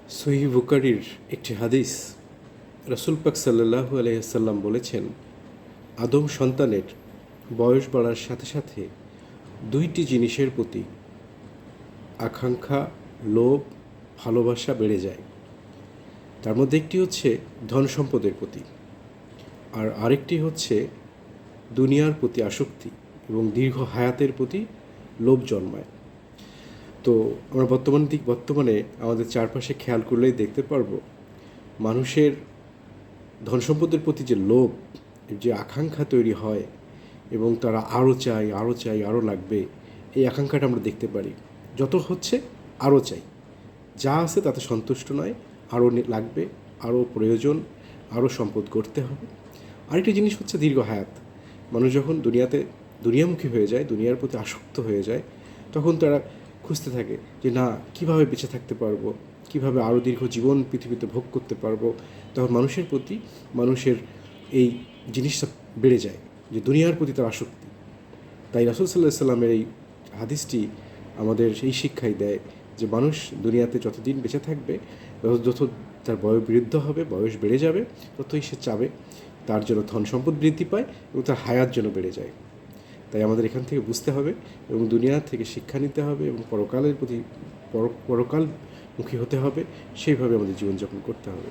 সহিহ বুখারীর একটি হাদিস, রাসূল পাক সাল্লাল্লাহু আলাইহি ওয়াসাল্লাম বলেছেন, আদম সন্তানের বয়স বাড়ার সাথে সাথে দুইটি জিনিসের প্রতি আকাঙ্ক্ষা, লোভ, ভালোবাসা বেড়ে যায়। তার মধ্যে একটি হচ্ছে ধন সম্পদের প্রতি, আর আরেকটি হচ্ছে দুনিয়ার প্রতি আসক্তি এবং দীর্ঘ হায়াতের প্রতি লোভ জন্মায়। তো আমরা বর্তমানে আমাদের চারপাশে খেয়াল করলেই দেখতে পারবো, মানুষের ধন সম্পদের প্রতি যে লোভ, যে আকাঙ্ক্ষা তৈরি হয় এবং তারা আরও চাই, আরও চাই, আরও লাগবে, এই আকাঙ্ক্ষাটা আমরা দেখতে পারি। যত হচ্ছে আরও চাই, যা আছে তাতে সন্তুষ্ট নয়, আরও লাগবে, আরও প্রয়োজন, আরও সম্পদ গড়তে হবে। আরেকটি জিনিস হচ্ছে দীর্ঘ হায়াত। মানুষ যখন দুনিয়ামুখী হয়ে যায়, দুনিয়ার প্রতি আসক্ত হয়ে যায়, তখন তারা খুঁজতে থাকে যে না, কীভাবে বেঁচে থাকতে পারবো, কীভাবে আরও দীর্ঘ জীবন পৃথিবীতে ভোগ করতে পারবো। তখন মানুষের প্রতি মানুষের এই জিনিসটা বেড়ে যায়, যে দুনিয়ার প্রতি তার আসক্তি। তাই রাসূল সাল্লাল্লাহু আলাইহি ওয়াসাল্লামের এই হাদিসটি আমাদের এই শিক্ষাই দেয় যে মানুষ দুনিয়াতে যতদিন বেঁচে থাকবে, যত তার বয়স বৃদ্ধ হবে, বয়স বেড়ে যাবে, ততই সে চাবে তার জন্য ধন সম্পদ বৃদ্ধি পায় এবং তার হায়াত যেন বেড়ে যায়। তাই আমাদের এখান থেকে বুঝতে হবে এবং দুনিয়া থেকে শিক্ষা নিতে হবে এবং পরকালের প্রতি পরকালমুখী হতে হবে, সেইভাবে আমাদের জীবনযাপন করতে হবে।